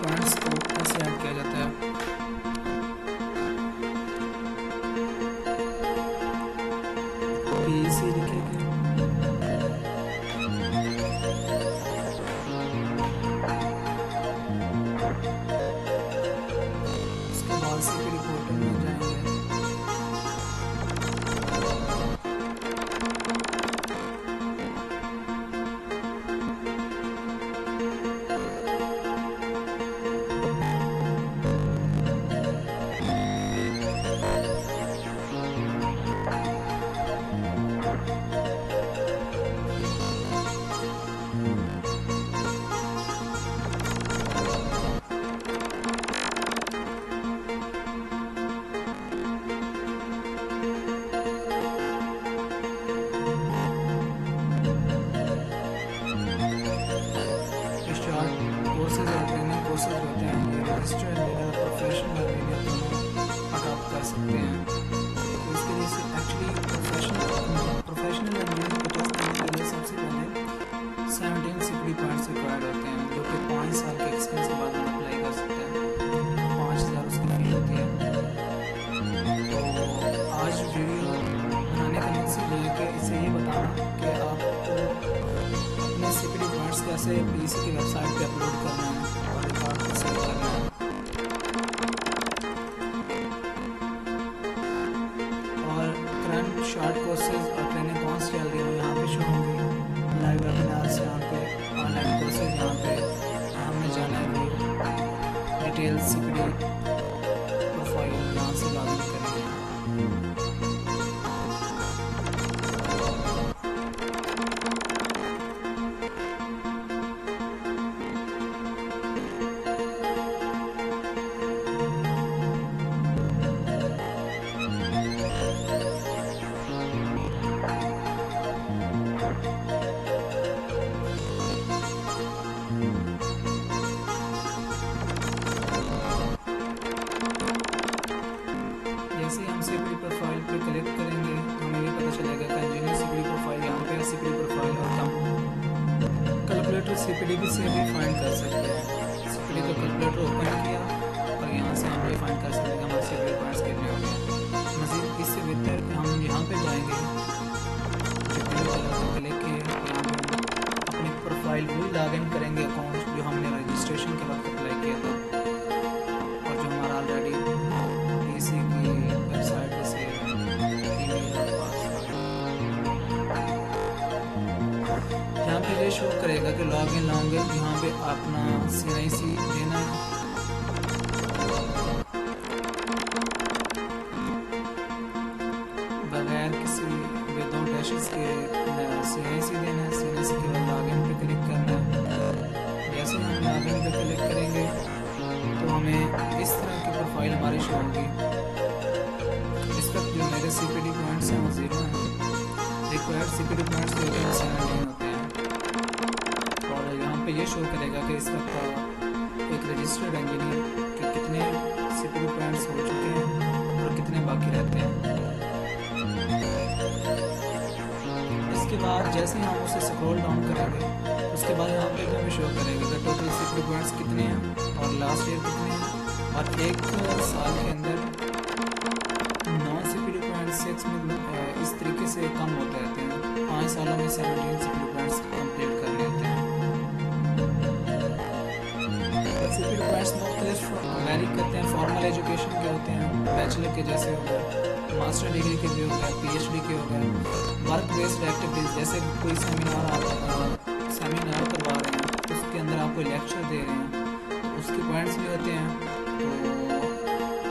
Points को कैसे add किया जाता है। PEC लिखेंगे, उसके बाद CPD पोर्टल में जाएंगे। कोर्सेज और ट्रेनिंग कोर्सेज होते हैं, ये रजिस्टर्ड या प्रोफेशनल अडॉप्ट कर सकते हैं। तो इसके लिए एक्चुअली प्रोफेशनल इंजीनियरिंग को टेस्ट करने के लिए सबसे पहले 17 CPD पॉइंट्स रिक्वायर्ड होते हैं, जो कि 5 साल के एक्सपीरियंस के बाद हम अप्लाई कर सकते हैं। 5000 उसकी फी होती है। तो आज वीडियो बनाने का मकसद ये है कि इससे ये बताना कि आपको अपने CPD पॉइंट्स कैसे PEC की वेबसाइट पे अपलोड करना है और रिकॉर्ड कैसे करना है। और करंट शॉर्ट कोर्सेज और ट्रेनिंग कौन सी चल रही है यहाँ पे शो होंगी। लाइव वेबिनार्स यहाँ पे, ऑनलाइन कोर्सेज यहाँ पे हमने जाना है। डिटेल CPD प्रोफाइल यहाँ से लॉगिन करेंगे। जैसे ही हम CPD प्रोफाइल पे क्लिक करेंगे तो हमें ये पता चलेगा कि इंजीनियर CPD प्रोफाइल यहाँ पे CPD प्रोफाइल और हम कैलकुलेटर CPD भी से भी फाइंड कर सकते हैं। CPD का कैलकुलेटर ओपन किया और यहाँ से हम ये फाइंड कर सकते हैं कि हमारे CPD पॉइंट्स कितने हो गए। मज़ीद इससे बेहतर हम यहाँ पे जाएंगे, क्लिक किए, यहाँ पे अपनी प्रोफाइल वही लॉगिन करेंगे अकाउंट जो हमने रजिस्ट्रेशन के वक्त अप्लाई किया था और जो हमारा ऑलरेडी PEC की वेबसाइट से ईमेल और पासवर्ड यहाँ पे ये शो करेगा कि लॉगिन लॉगिन यहाँ पे अपना CNIC देना है। बगैर किसी विदाउट डैशेस के CNIC देना है। CNIC के बाद लॉगिन पे क्लिक करना है। जैसे हम लॉगिन पे क्लिक करेंगे तो हमें इस तरह की प्रोफाइल हमारी शो होगी। इस वक्त जो मेरे CPD पॉइंट्स हैं वो 0 हैं। रिक्वायर्ड CPD पॉइंट्स जो होते हैं 17 होते हैं और यहाँ पे ये शो करेगा कि इस वक्त एक रजिस्टर्ड इंजीनियर के कितने CPD पॉइंट्स हो चुके हैं और कितने बाकी रहते हैं। इसके बाद जैसे हम उसे स्क्रॉल डाउन करेंगे उसके बाद यहाँ पे हमें शो करेगा कि टोटल CPD पॉइंट्स कितने हैं और लास्ट ईयर कितने हैं। और एक साल के अंदर 9 CPD पॉइंट्स 6 में इस तरीके से कम होते रहते हैं। 5 सालों में 17 CPD पॉइंट्स कंप्लीट कर लेते हैं। CPD पॉइंट्स मुख्तलिफ वैरी करते हैं। फॉर्मल एजुकेशन के होते हैं, बैचलर के जैसे हो गए, मास्टर डिग्री के भी हो गए, PhD के हो गए। वर्क बेस्ड एक्टिविटीज़ जैसे कोई सेमिनार करवा रहे हैं, उसके अंदर आप कोई लेक्चर दे रहे हैं तो उसके पॉइंट्स भी होते हैं। तो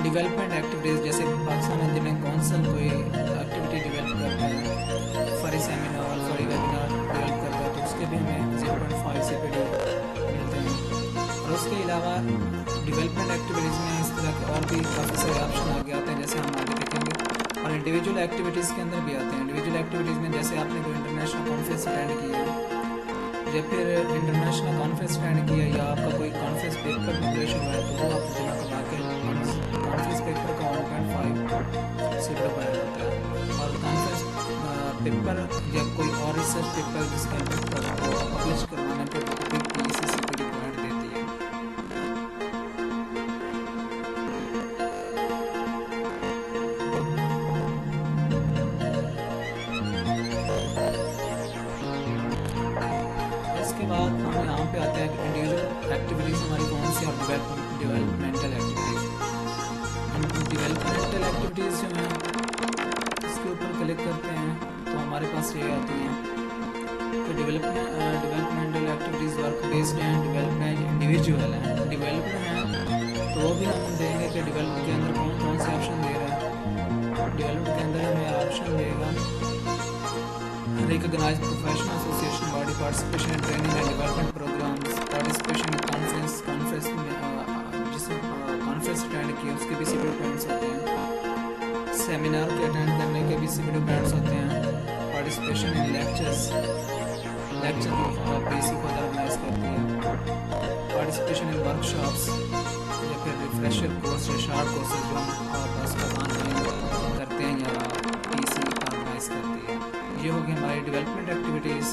डेवलपमेंट एक्टिविटीज़ जैसे पाकिस्तान इंजीनियरिंग काउंसिल कोई एक्टिविटी डेवलप करता है, फरी सेमिनार फरी वेबिनार डेवलप करता है तो उसके भी हमें 0.5 CPD मिलते हैं। और उसके अलावा डेवलपमेंट एक्टिविटीज़ में इस तरह के और भी काफ़ी सारे ऑप्शन आगे आते हैं, जैसे हम आगे देखेंगे। और इंडिविजुअल एक्टिविटीज़ के अंदर भी आते हैं। इंडिविजुअल एक्टिविटीज़ में जैसे आपने कोई इंटरनेशनल कॉन्फ्रेंस अटेंड किया या फिर इंटरनेशनल कॉन्फ्रेंस अटेंड किया या आपका कोई कॉन्फ्रेंस पेपर पब्लिश हुआ है तो वो आप जमा करवा के कॉन्फ्रेंस पेपर का 1.5 CPD पॉइंट होता है। और कॉन्फ्रेंस पेपर या कोई और रिसर्च पेपर जिसका इम्पैक्ट पब्लिश करवाने पर वो भी PEC CPD पॉइंट देती है। एक्टिविटीज़ हमारी कौन सी और डेवलपमेंटल एक्टिविटीज़। डेवलपमेंटल एक्टिविटीज़ जो हैं इसके ऊपर क्लिक करते हैं तो हमारे पास ये आती हैं। तो डेवलपमेंटल एक्टिविटीज़ वर्क बेस्ड हैं, डेवलपमेंट इंडिविजुअल हैं, डेवलप्ड हैं तो वो भी हम देंगे कि डेवलप के अंदर कौन कौन से ऑप्शन दे रहा है। डेवलप्ड के अंदर हमें ऑप्शन देगा recognized professional association body, participation in training and development programs, participation in conference में जिसमें कॉन्फ्रेंस अटेंड किया उसके भी सीपीडी पॉइंट्स होते हैं, सेमिनार के अटेंड करने के भी सीपीडी पॉइंट्स होते हैं, पार्टिसिपेशन इन लेक्चर जो पीसी को ऑर्गेनाइज करती है, पार्टिसिपेशन इन वर्कशॉप्स या फिर रिफ्रेशर कोर्स या शार्ट कोर्सेज जो हम बस करते हैं या पीसी ऑर्गेनाइज करती है। ये होगी हमारी डेवलपमेंट एक्टिविटीज़।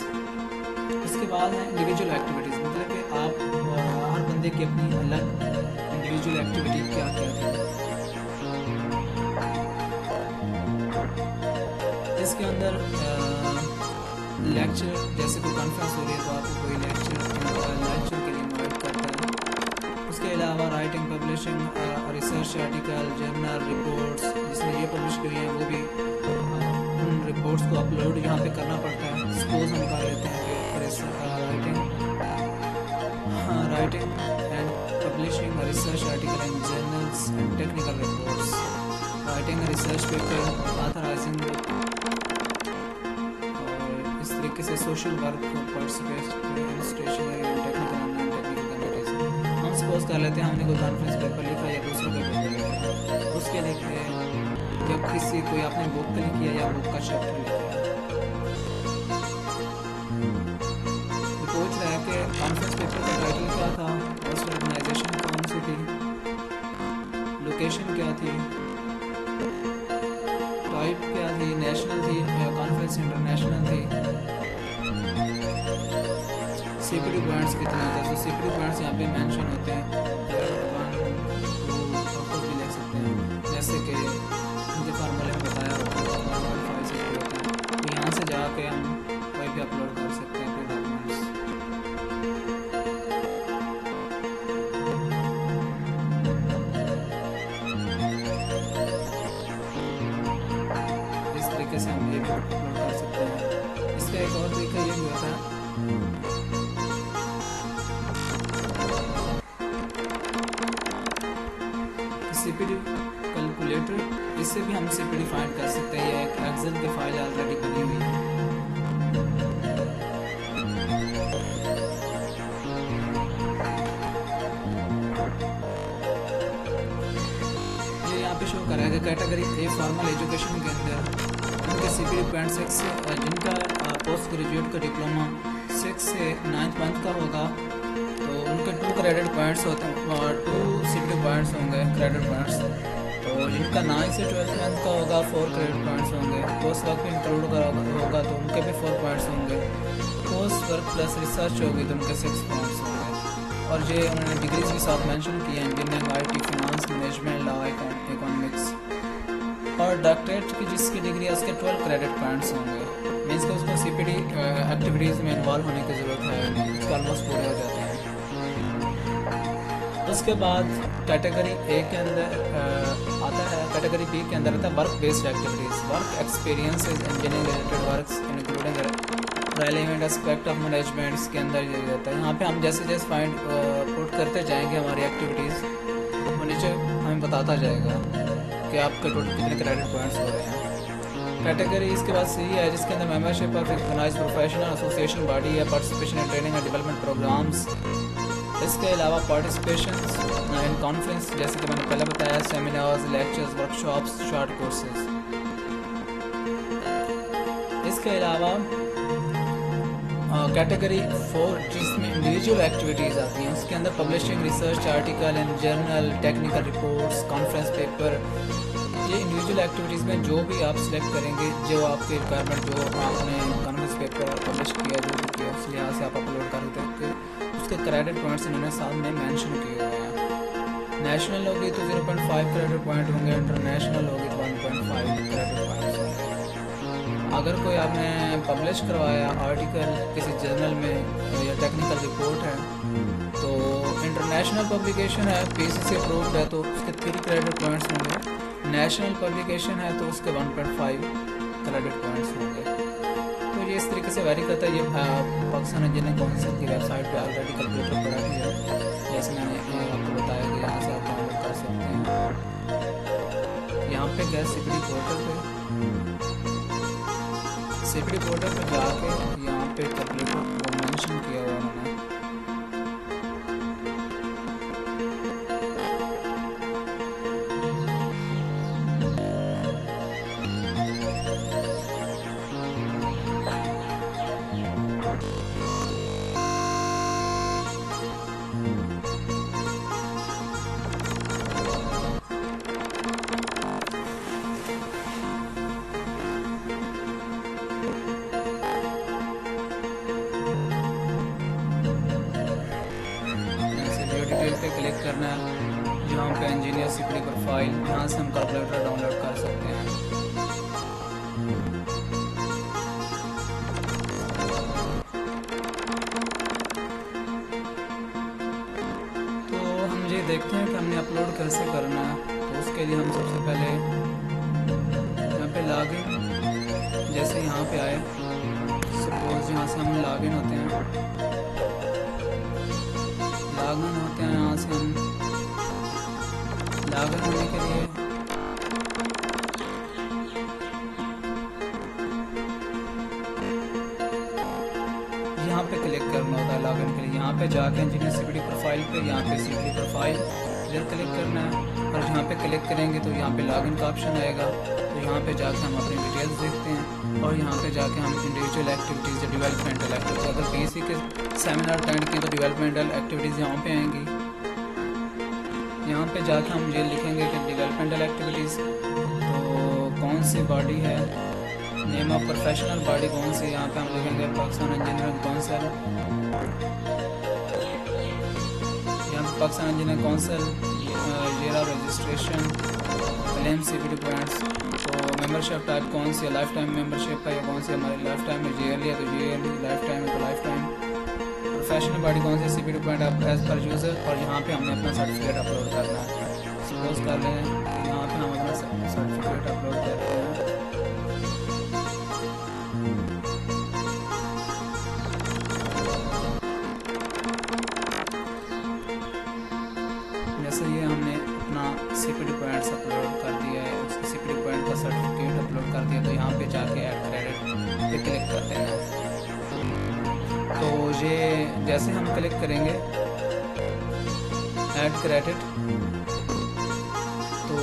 इसके बाद है इंडिविजुअल एक्टिविटीज़, मतलब कि आप हर बंदे की अपनी अलग इंडिविजुअल एक्टिविटी क्या क्या थी। इसके अंदर लेक्चर, जैसे कोई कॉन्फ्रेंस हो रही है तो आपको कोई लेक्चर के लिए इन्वाइट करता है। उसके अलावा writing, publishing, research article, journal, reports जिसमें ये पब्लिश हुई हैं वो भी उन रिपोर्ट्स को अपलोड यहाँ पे करना पड़ता है। सपोज हम कर लेते हैं writing and publishing research article in journals and technical reports, writing research paper, authorizing तरीके से social work, participation in stationery and technical and non technical communities. हम सपोज कर लेते हैं हमने कोई कॉन्फ्रेंस पेपर लिखा या दूसरे पेपर लिखा, उसके लिए जब किसी कोई आपने बुक लिखी है या बुक का चैप्टर लिखा है, तो पूछ रहा है कि कॉन्फ्रेंस पेपर का टाइटल क्या था, फर्स्ट ऑर्गेनाइजेशन कौन सी थी, लोकेशन क्या थी, टाइप क्या थी, नेशनल थी या कॉन्फ्रेंस इंटरनेशनल थी, सीपीडी पॉइंट्स कितने होते हैं। तो सीपीडी पॉइंट्स यहाँ पे मेंशन होते हैं, 1 2 भी लिख सकते हैं, जैसे कि उनके फार्मूले में बताया होगा 1.5 सीपीडी होते हैं। तो यहाँ से जाके हम कोई भी अपलोड कर सकते हैं कोई डॉक्यूमेंट्स। इस तरीके से हम ये भी अपलोड कर सकते हैं। इसका एक और तरीका ये भी होता है सीपीडी कैलकुलेटर, इससे भी हम सीपीडी फाइंड कर सकते हैं। ये एक एक्सेल की फाइल ऑलरेडी बनी हुई है। ये यहाँ पे शो करेगा कैटेगरी ए फॉर्मल एजुकेशन के अंदर उनके सीपीडी पॉइंट 6 जिनका पोस्ट ग्रेजुएट का डिप्लोमा 6 से 9th मंथ का होगा तो उनके 2 क्रेडिट पॉइंट्स होते हैं और 2 सीपीडी पॉइंट्स होंगे क्रेडिट पॉइंट्स। तो जिनका 9 से 12th मंथ का होगा 4 क्रेडिट पॉइंट्स होंगे। पोस्ट वर्क भी इंक्लूड होगा तो उनके भी 4 पॉइंट्स होंगे। पोस्ट वर्क प्लस रिसर्च होगी तो उनके 6 पॉइंट्स होंगे। और ये उन्होंने डिग्रीज भी साथ मेंशन की हैं, engineering, IT, finance, management, law, economics. और डॉक्टरेट की जिसकी डिग्री है उसके 12 क्रेडिट पॉइंट्स होंगे। मीन्स कि उसको सीपीडी एक्टिविटीज़ में इन्वॉल्व होने की ज़रूरत है नहीं, उसके ऑलमोस्ट पूरे हो जाते हैं। उसके बाद कैटेगरी ए के अंदर आता है, कैटेगरी बी के अंदर आता है work based activities, work experience engineering related works including relevant aspect of management के अंदर ये रहता है। यहाँ पे हम जैसे जैसे फाइंड पुट करते जाएंगे हमारी एक्टिविटीज़, वो नीचे हमें बताता जाएगा कि आपके टोटल कितने क्रेडिट पॉइंट्स हो रहे हैं। कैटेगरी इसके बाद सी है जिसके अंदर membership of recognised professional association body है, participation in training and development programmes. इसके अलावा पार्टिसिपेशन इन कॉन्फ्रेंस जैसे कि मैंने पहले बताया, seminars, lectures, workshops, short courses. इसके अलावा कैटेगरी 4 जिसमें इंडिविजुअल एक्टिविटीज़ आती हैं, उसके अंदर पब्लिशिंग रिसर्च आर्टिकल इन journal, technical reports, conference paper. ये इंडिविजुअल एक्टिविटीज़ में जो भी आप सिलेक्ट करेंगे, जो आपकी रिक्वायरमेंट, जो आपने कॉन्फ्रेंस पेपर पब्लिश किया, जो भी किया उस लिहाज से आप अपलोड कर देते हैं। उसके क्रेडिट पॉइंट्स इन्होंने साथ में मेंशन किए हुए हैं। नेशनल होगी तो 0.5 क्रेडिट पॉइंट होंगे, इंटरनेशनल होगी तो 1.5 क्रेडिट पॉइंट्स होंगे। अगर कोई आपने पब्लिश करवाया आर्टिकल किसी जर्नल में या टेक्निकल रिपोर्ट है तो नेशनल पब्लिकेशन है, पीसीसी अप्रूव्ड है तो उसके 3 क्रेडिट पॉइंट्स होंगे। नेशनल पब्लिकेशन है तो उसके 1.5 क्रेडिट पॉइंट्स होंगे। तो ये इस तरीके से वेरी करता है। ये पाकिस्तान इंजीनियरिंग काउंसिल की वेबसाइट पे ऑलरेडी कैलकुलेटर पड़ा हुआ है, जैसे मैंने आपको बताया कि यहाँ से आप डाउनलोड कर सकते हैं। यहाँ पे गए सीपीडी पोर्टल पे जाके यहाँ पे कैलकुलेटर वो मेंशन किया हुआ उन्होंने। डिटेल पे क्लिक करना है, यहाँ पे इंजीनियर सीपीडी प्रोफाइल, यहाँ से हम कैलकुलेटर डाउनलोड कर सकते हैं। तो हम ये देखते हैं कि हमने अपलोड कैसे करना है। तो उसके लिए हम सबसे पहले यहाँ पे लॉगिन, जैसे यहाँ पे आए, सपोज यहाँ से हम लॉगिन होते हैं, यहाँ से हम लॉगिन होने के लिए यहाँ पे क्लिक करना होता है। लॉगिन के लिए यहाँ पे जाके इंजीनियर सीपीडी प्रोफाइल पे, यहाँ पे सीपीडी प्रोफाइल इधर क्लिक करना है और यहाँ पे क्लिक करेंगे तो यहाँ पे लॉगिन का ऑप्शन आएगा। तो यहाँ पे जाके हम अपनी डिटेल्स देखते हैं और यहाँ पे जाके हम इंडिविजुअल एक्टिविटीज़ या डेवलपमेंटल एक्टिविटीज़, अगर पीएससी के सेमिनार अटेंड किए तो डेवलपमेंटल एक्टिविटीज़ यहाँ पे आएंगी। यहाँ पे जाके हम ये लिखेंगे कि डेवलपमेंटल एक्टिविटीज़ तो कौन सी बॉडी है, नेम ऑफ प्रोफेशनल बॉडी कौन सी, यहाँ पे हम लिखेंगे पाकिस्तान इंजीनियरिंग काउंसिल, यहाँ पे Pakistan engineering council, year of registration, claim CPD points. तो मेंबरशिप टाइप कौन सी है, लाइफ टाइम मेंबरशिप है या कौन सी हमारी लाइफ टाइम में ईयरली है तो ईयरली, लाइफ टाइम है तो लाइफ टाइम। प्रोफेशनल बॉडी कौन सी, सीपीडी पॉइंट आप एज पर यूज़र, और यहाँ पे हमने अपना सर्टिफिकेट अपलोड करना है। सपोज कर लें यहाँ पे हम अपना सर्टिफिकेट अपलोड करते हैं। जैसे ये हमने अपना सीपीडी पॉइंट्स अपलोड कर दिया है, उसके सीपीडी पॉइंट का सर्टिफिकेट अपलोड कर दिया, तो यहाँ पे जाके ऐड क्रेडिट पे क्लिक कर देना है। तो ये जैसे हम क्लिक करेंगे ऐड क्रेडिट, तो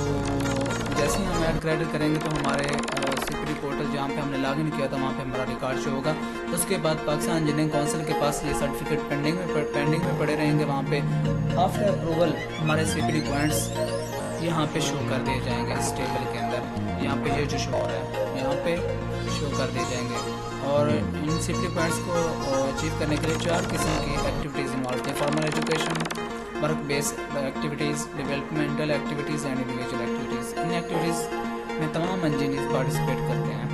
जैसे ही हम ऐड क्रेडिट करेंगे तो हमारे सीपीडी पोर्टल जहाँ पे हमने लॉगिन किया था वहाँ पे हमारा रिकॉर्ड शो होगा। उसके बाद पाकिस्तान इंजीनियरिंग काउंसिल के पास ये सर्टिफिकेट पेंडिंग में पड़े रहेंगे। वहाँ पे आफ्टर अप्रूवल हमारे सीपीडी पॉइंट्स यहाँ पे शो कर दिए जाएंगे इस टेबल के अंदर। यहाँ पे ये जो शो हो रहा है यहाँ पे शो कर दिए जाएंगे। और इन सीपीडी पॉइंट्स को अचीव करने के लिए 4 किस्म की एक्टिविटीज़ इन्वॉल्व हैं: formal education, work based activities, developmental activities and individual activities. In activities में तमाम इंजीनियर्स पार्टिसिपेट करते हैं।